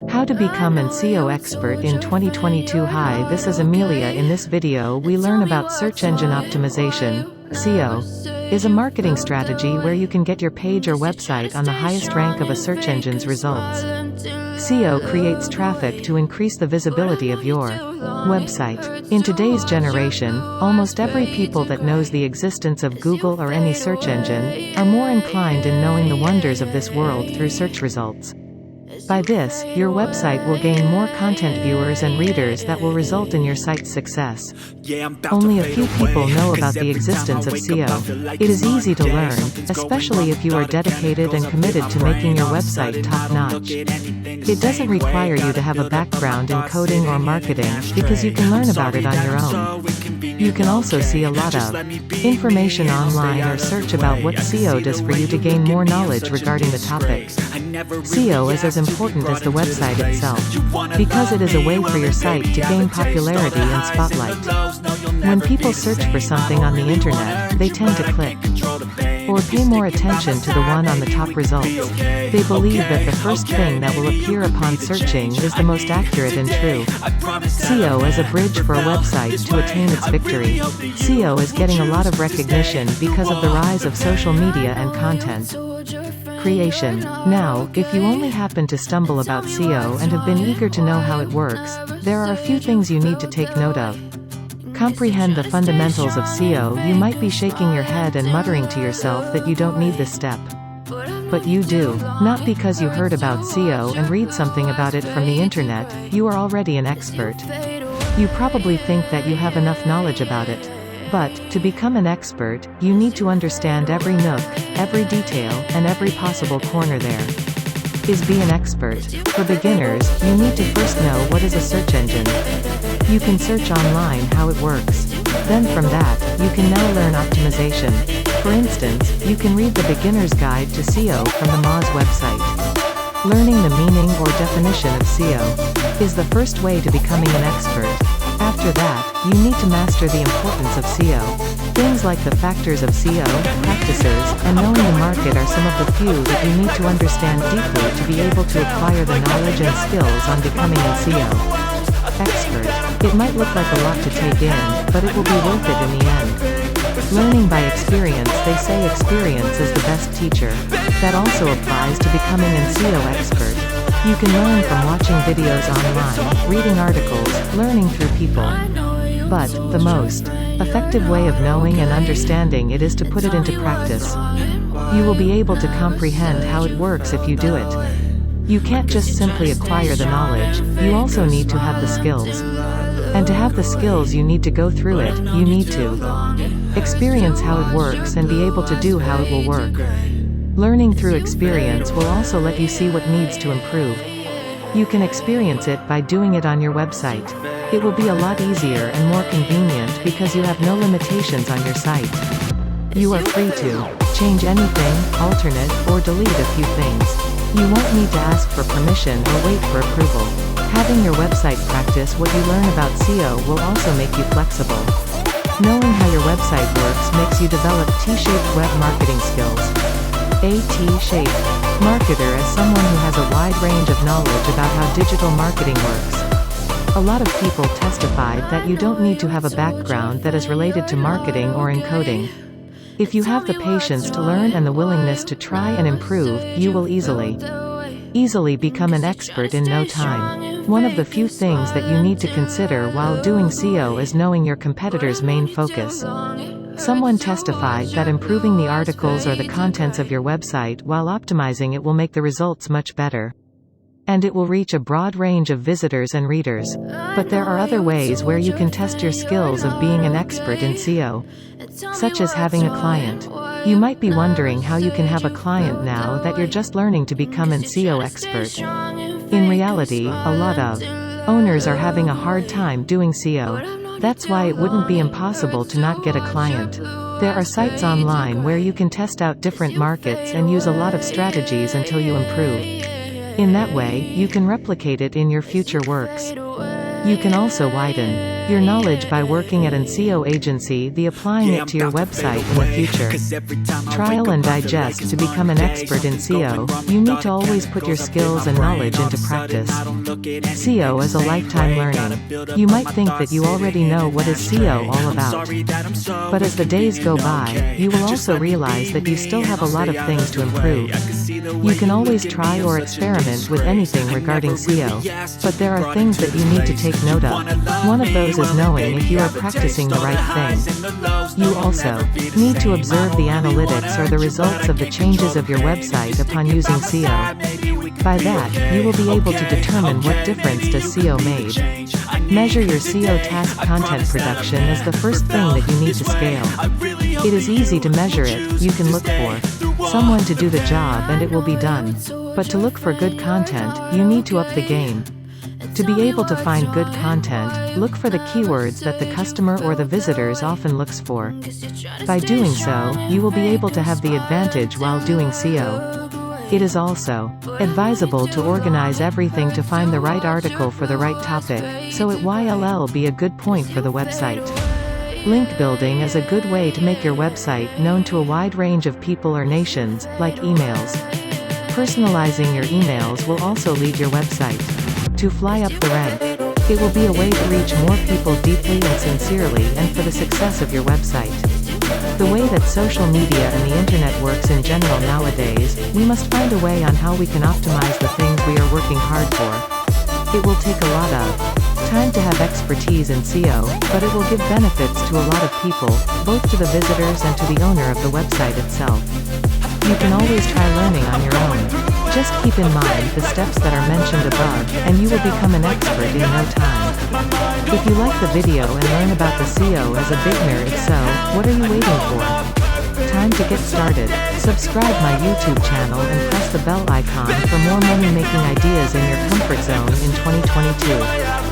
How to become an SEO expert in 2022. Hi, this is Amelia. In this video we learn about search engine optimization. SEO is a marketing strategy where you can get your page or website on the highest rank of a search engine's results. SEO creates traffic to increase the visibility of your website. In today's generation, almost every people that knows the existence of Google or any search engine are more inclined in knowing the wonders of this world through search results. By this, your website will gain more content viewers and readers that will result in your site's success. Only a few people know about the existence of SEO. It is easy to learn, especially if you are dedicated and committed to making your website top-notch. It doesn't require you to have a background in coding or marketing, because you can learn about it on your own. You can also see a lot of information online or search about what SEO does for you to gain more knowledge regarding the topic. SEO is as important as the website itself, because it is a way for your site to gain popularity and spotlight. When people search for something on the internet, they tend to click or pay more attention to the one on the top results. They believe that the first thing that will appear upon searching is the most accurate and true. SEO is a bridge for a website to attain its victory. SEO is getting a lot of recognition because of the rise of social media and content creation. Now, if you only happen to stumble about SEO and have been eager to know how it works, there are a few things you need to take note of. Comprehend the fundamentals of SEO. You might be shaking your head and muttering to yourself that you don't need this step. But you do. Not because you heard about SEO and read something about it from the internet, you are already an expert. You probably think that you have enough knowledge about it. But, to become an expert, you need to understand every nook, every detail, and every possible corner there. Is be an expert. For beginners, you need to first know what is a search engine. You can search online how it works. Then from that, you can now learn optimization. For instance, you can read the Beginner's Guide to SEO from the Moz website. Learning the meaning or definition of SEO is the first way to becoming an expert. After that, you need to master the importance of SEO. Things like the factors of SEO, practices, and knowing the market are some of the few that you need to understand deeply to be able to acquire the knowledge and skills on becoming an SEO expert. It might look like a lot to take in, but it will be worth it in the end. Learning by experience. They say experience is the best teacher. That also applies to becoming an SEO expert. You can learn from watching videos online, reading articles, learning through people. But, the most effective way of knowing and understanding it is to put it into practice. You will be able to comprehend how it works if you do it. You can't just simply acquire the knowledge, you also need to have the skills. And to have the skills you need to go through it, you need to experience how it works and be able to do how it will work. Learning through experience will also let you see what needs to improve. You can experience it by doing it on your website. It will be a lot easier and more convenient because you have no limitations on your site. You are free to change anything, alternate, or delete a few things. You won't need to ask for permission or wait for approval. Having your website practice what you learn about SEO will also make you flexible. Knowing how your website works makes you develop T-shaped web marketing skills. A T-shaped marketer is someone who has a wide range of knowledge about how digital marketing works. A lot of people testified that you don't need to have a background that is related to marketing or in coding. If you have the patience to learn and the willingness to try and improve, you will easily become an expert in no time. One of the few things that you need to consider while doing SEO is knowing your competitor's main focus. Someone testified that improving the articles or the contents of your website while optimizing it will make the results much better. And it will reach a broad range of visitors and readers. But there are other ways where you can test your skills of being an expert in SEO, such as having a client. You might be wondering how you can have a client now that you're just learning to become an SEO expert. In reality, a lot of owners are having a hard time doing SEO. That's why it wouldn't be impossible to not get a client. There are sites online where you can test out different markets and use a lot of strategies until you improve. In that way, you can replicate it in your future works. You can also widen your knowledge by working at an SEO agency, the applying it to your website in the future. Trial and digest. To become an expert in SEO, you need to always put your skills and knowledge into practice. SEO is a lifetime learning. You might think that you already know what is SEO all about. But as the days go by, you will also realize that you still have a lot of things to improve. You can always try or experiment with anything regarding SEO. But there are things that you need to take note of. One of those is knowing if you are practicing the right thing. You also need to observe the analytics or the results of the changes of your website upon using SEO. By that, you will be able to determine what difference does SEO made. Measure your SEO task. Content production is the first thing that you need to scale. It is easy to measure it. You can look for someone to do the job and it will be done. But to look for good content, you need to up the game. To be able to find good content, look for the keywords that the customer or the visitors often looks for. By doing so, you will be able to have the advantage while doing SEO. It is also advisable to organize everything to find the right article for the right topic, so it will be a good point for the website. Link building is a good way to make your website known to a wide range of people or nations, like emails. Personalizing your emails will also lead your website to fly up the rank. It will be a way to reach more people deeply and sincerely and for the success of your website. The way that social media and the internet works in general nowadays, we must find a way on how we can optimize the things we are working hard for. It will take a lot of time to have expertise in SEO, but it will give benefits to a lot of people, both to the visitors and to the owner of the website itself. You can always try learning on your own. Just keep in mind the steps that are mentioned above, and you will become an expert in no time. If you like the video and learn about the SEO as a beginner, if so, what are you waiting for? Time to get started. Subscribe my YouTube channel and press the bell icon for more money-making ideas in your comfort zone in 2022.